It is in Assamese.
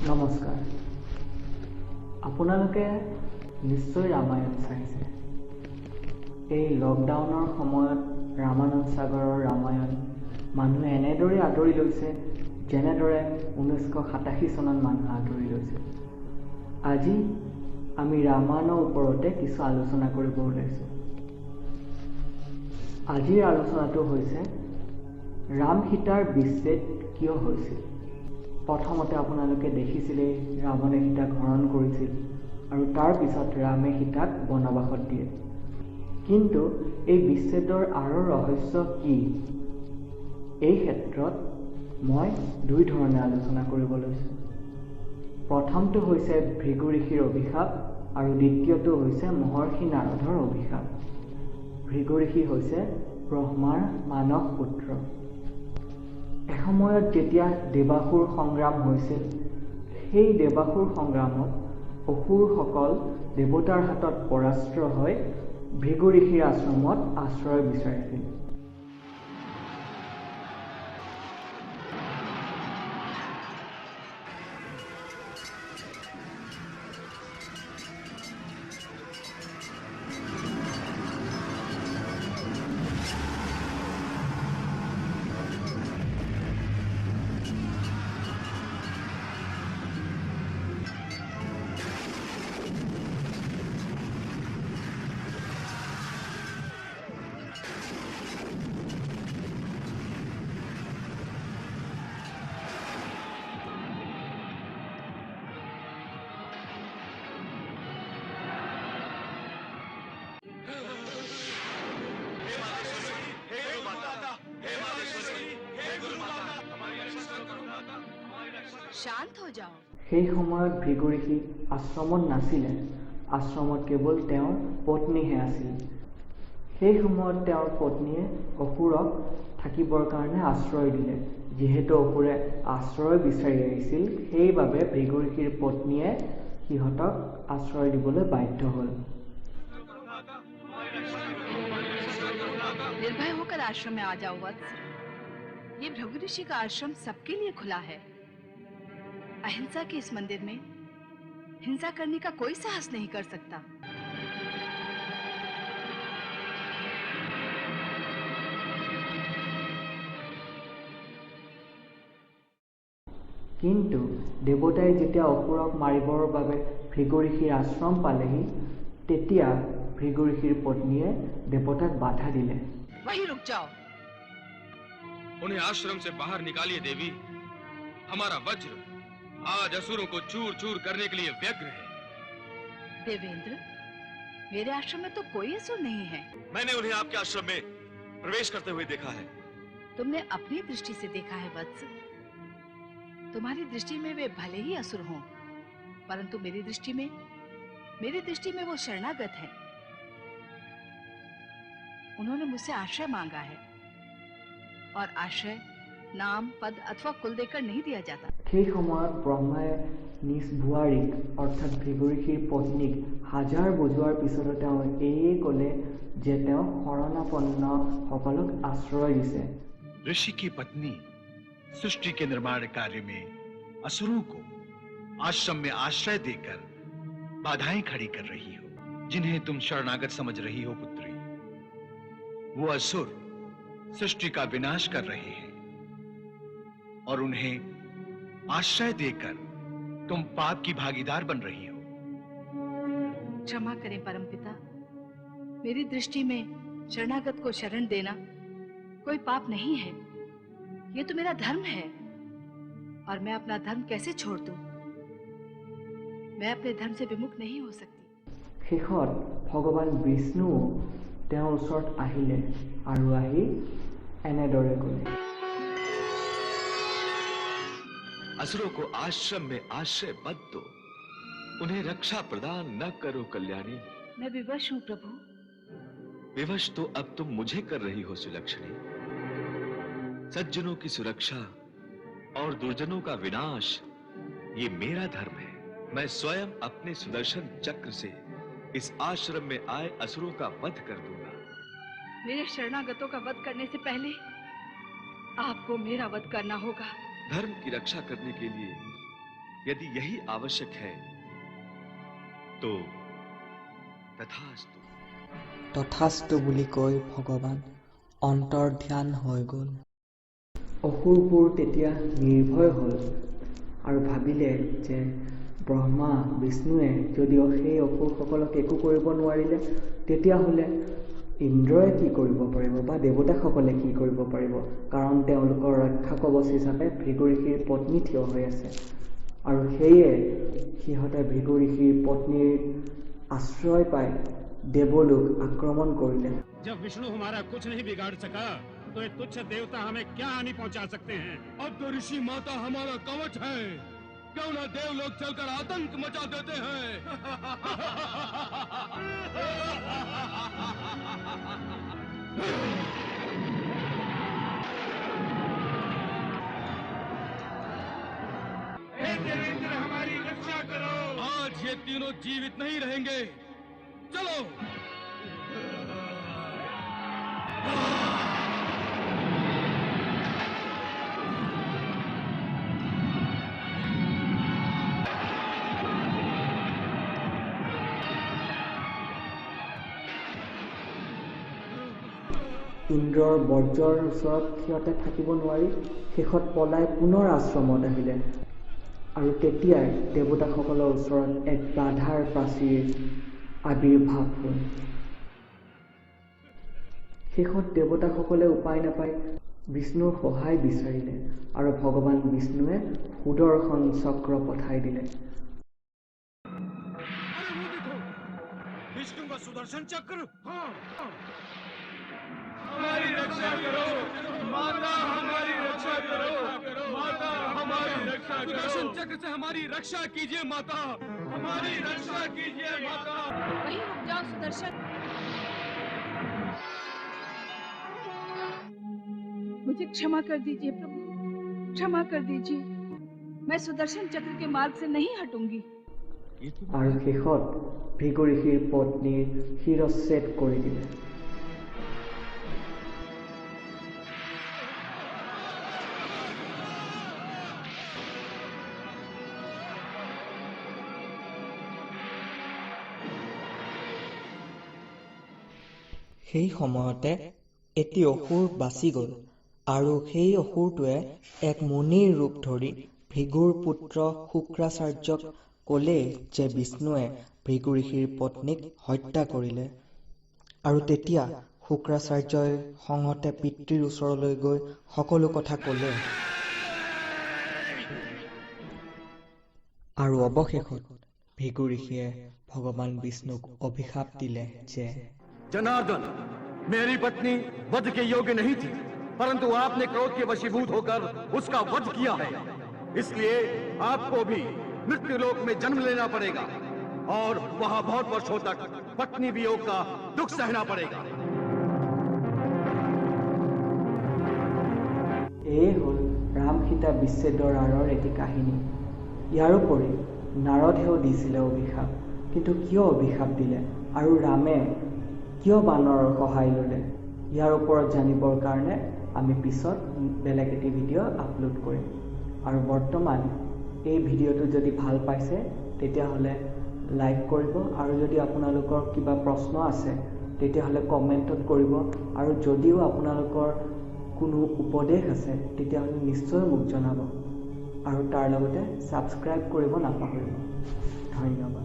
নমস্কাৰ। আপোনালোকে নিশ্চয় ৰামায়ণ চাইছে। এই লকডাউনৰ সময়ত ৰামানন্দ সাগৰৰ ৰামায়ণ মানুহে এনেদৰে আদৰি লৈছে যেনেদৰে 1987 চনত মানুহে আদৰি লৈছে। আজি আমি ৰামায়ণৰ ওপৰতে কিছু আলোচনা কৰিব ওলাইছোঁ। আজিৰ আলোচনাটো হৈছে ৰাম সীতাৰ বিচ্ছেদ কিয় হৈছিল। প্ৰথমতে আপোনালোকে দেখিছিলে ৰাৱণে সীতাক হৰণ কৰিছিল আৰু তাৰ পিছত ৰামে সীতাক বনবাসত দিয়ে। কিন্তু এই বিচ্ছেদৰ আঁৰৰ ৰহস্য কি? এই ক্ষেত্ৰত মই দুই ধৰণে আলোচনা কৰিব লৈছোঁ। প্ৰথমটো হৈছে ভৃগু ঋষিৰ অভিশাপ আৰু দ্বিতীয়টো হৈছে মহৰ্ষি নাৰদৰ অভিশাপ। ভৃগু ঋষি হৈছে ব্ৰহ্মাৰ মানস পুত্ৰ। এসময়ত যেতিয়া দেৱাসুৰ সংগ্ৰাম হৈছিল, সেই দেৱাসুৰ সংগ্ৰামত অসুৰসকল দেৱতাৰ হাতত পৰাস্ত হৈ ভৃগু ঋষিৰ আশ্ৰমত আশ্ৰয় বিচাৰিছিল। शांत हो जाओ। সেই সময়ত ভৃগু ঋষি আশ্ৰমত নাছিলে, আশ্ৰমত কেৱল তেওঁৰ পত্নীহে আছিল। সেই সময়ত তেওঁৰ পত্নীয়ে অসুৰক থাকিবৰ কাৰণে আশ্ৰয় দিলে। যিহেতু অসুৰে আশ্ৰয় বিচাৰি আহিছিল, সেইবাবে ভৃগু ঋষিৰ পত্নীয়ে সিহঁতক আশ্ৰয় দিবলৈ বাধ্য হ'ল। निर्भय होकर आश्रम में आ जाओ वत्स। ये भृगु ऋषि का आश्रम सबके लिए खुला है। अहिंसा के इस मंदिर में हिंसा करने का कोई साहस नहीं कर सकता। কিন্তু দেৱতাই যেতিয়া অসুৰক মাৰিবৰ বাবে ভৃগু ঋষিৰ আশ্ৰম পালেহি, তেতিয়া ভৃগু ঋষিৰ পত্নীয়ে দেৱতাক বাধা দিলে। वहीं रुक जाओ। उन्हें आश्रम से बाहर निकालिए देवी। हमारा वज्र आज असुरों को चूर चूर करने के लिए व्यग्र है। देवेंद्र, मेरे आश्रम में तो कोई असुर नहीं है। मैंने उन्हें आपके आश्रम में प्रवेश करते हुए देखा है। तुमने अपनी दृष्टि से देखा है वत्स। तुम्हारी दृष्टि में वे भले ही असुर हों, परंतु मेरी दृष्टि में वो शरणागत है। उन्होंने मुझसे आश्रय मांगा है, और आश्रय नाम, पद अथवा कुल देकर नहीं दिया जाता। সেই সময়ত ব্ৰহ্মাই নিজ বোৱাৰীক অৰ্থাৎ ভৃগু ঋষিৰ পত্নীক হাজাৰ বুজোৱাৰ পিছতো তেওঁ এয়ে ক'লে যে তেওঁ শৰণাপন্নসকলক আশ্ৰয় দিছে। ऋषि की पत्नी सृष्टि के निर्माण कार्य में असुरों को आश्रम में आश्रय देकर बाधाएं खड़ी कर रही हो, जिन्हें तुम शरणागत समझ रही हो पुत्री। वो असुर सृष्टि का विनाश कर रहे हैं और उन्हें आश्रय देकर तुम पाप की भागीदार बन रही हो। क्षमा करें परमपिता, मेरी दृष्टि में शरणागत को शरण देना कोई पाप नहीं है। ये तो मेरा धर्म है, और मैं अपना धर्म कैसे छोड़ दूं? मैं अपने धर्म से विमुख नहीं हो सकती। শেষত ভগৱান বিষ্ণুও তেওঁৰ ওচৰত আহিলে আৰু আহি এনেদৰে ক'লে। असुरों को आश्रम में आश्रय मत दो, उन्हें रक्षा प्रदान न करो कल्याणी। मैं विवश हूँ प्रभु। विवश तो अब तुम मुझे कर रही हो सुलक्षणी। सज्जनों की सुरक्षा और दुर्जनों का विनाश ये मेरा धर्म है। मैं स्वयं अपने सुदर्शन चक्र से इस आश्रम में आए असुरों का वध कर दूंगा। मेरे शरणागतों का वध करने से पहले आपको मेरा वध करना होगा। धर्म की रक्षा करने के लिए यदि यही आवश्यक है तो तथास्तु। তথাস্তু বুলি কৈ ভগৱান অন্তৰ্ধান হৈ গ'ল। অসুৰবোৰ তেতিয়া নিৰ্ভয় হ'ল আৰু ভাবিলে যে ব্ৰহ্মা বিষ্ণুৱে যদিও সেই অসুৰসকলক একো কৰিব নোৱাৰিলে, তেতিয়াহ'লে ইন্দ্ৰই কি কৰিব পাৰিব বা দেৱতাসকলে কি কৰিব পাৰিব, কাৰণ তেওঁলোকৰ ৰক্ষা কৱচ হিচাপে ভৃগু ঋষিৰ পত্নী থিয় হৈ আছে। আৰু সেয়ে সিহঁতে ভৃগু ঋষিৰ পত্নীৰ আশ্ৰয় পাই দেৱলোক আক্ৰমণ কৰিলে। जब विष्णु हमारा कुछ नहीं बिगाड़ सका तो ये तुच्छ देवता हमें क्या हानि पहुंचा सकते हैं। अब तो ऋषि माता हमारा कवच है, क्यों ना देवलोक चलकर आतंक मचा देते हैं। हे देवेंद्र हमारी रक्षा करो। आज ये तीनों जीवित नहीं रहेंगे, चलो। ইন্দ্ৰৰ বজ্ৰৰ ওচৰত সিহঁতে থাকিব নোৱাৰি শেষত পলাই পুনৰ আশ্ৰমত আহিলে। আৰু তেতিয়াই দেৱতাসকলৰ ওচৰত এক বাধাৰ প্ৰাচীৰ আবিৰ্ভাৱ হ'ল। শেষত দেৱতাসকলে উপায় নাপাই বিষ্ণুৰ সহায় বিচাৰিলে আৰু ভগৱান বিষ্ণুৱে সুদৰ্শন চক্ৰ পঠাই দিলে। विष्णु का सुदर्शन चक्र। हाँ। हमारी रक्षा करो माता, हमारी रक्षा करो माता, हमारी रक्षा करो। सुदर्शन चक्र से हमारी रक्षा कीजिए माता, हमारी रक्षा कीजिए माता। वहीं रुक जाओ सुदर्शन। मुझे क्षमा कर दीजिए प्रभु, क्षमा कर दीजिए। मैं सुदर्शन चक्र के मार्ग से नहीं हटूंगी। আৰু শেষত ভৃগু ঋষিৰ পত্নীৰ শিৰচ্ছেদ কৰি দিলে। সেই সময়তে এটি অসুৰ বাচি গ'ল আৰু সেই অসুৰটোৱে এক মুনিৰ ৰূপ ধৰি ভৃগুৰ পুত্ৰ শুক্ৰাচাৰ্যক ক'লে যে বিষ্ণুৱে ভৃগু ঋষিৰ পত্নীক হত্যা কৰিলে। আৰু তেতিয়া শুক্ৰাচাৰ্যই খঙতে পিতৃৰ ওচৰলৈ গৈ সকলো কথা ক'লে। আৰু অৱশেষত ভৃগু ঋষিয়ে ভগৱান বিষ্ণুক অভিশাপ দিলে যে जनार्दन, मेरी पत्नी वध के योग्य नहीं थी, परंतु आपने क्रोध के वशीभूत होकर उसका वध किया है। इसलिए आपको भी मृत्यु लोक में जन्म लेना पड़ेगा और वहां बहुत वर्षों तक पत्नी वियोग का दुख सहना पड़ेगा। এয়ে হ'ল ৰাম সীতা বিচ্ছেদৰ আঁৰৰ এটি কাহিনী। ইয়াৰোপৰি নাৰদেও দিছিলে অভিশাপ, কিন্তু কিয় অভিশাপ দিলে আৰু ৰামে কিয় বানৰৰ সহায় ল'লে, ইয়াৰ ওপৰত জানিবৰ কাৰণে আমি পিছত বেলেগ এটি ভিডিঅ' আপলোড কৰিম। আৰু বৰ্তমান এই ভিডিঅ'টো যদি ভাল পাইছে তেতিয়াহ'লে লাইক কৰিব, আৰু যদি আপোনালোকৰ কিবা প্ৰশ্ন আছে তেতিয়াহ'লে কমেণ্টত কৰিব, আৰু যদিও আপোনালোকৰ কোনো উপদেশ আছে তেতিয়াহ'লে নিশ্চয় মোক জনাব, আৰু তাৰ লগতে ছাবস্ক্ৰাইব কৰিব নাপাহৰিব। ধন্যবাদ।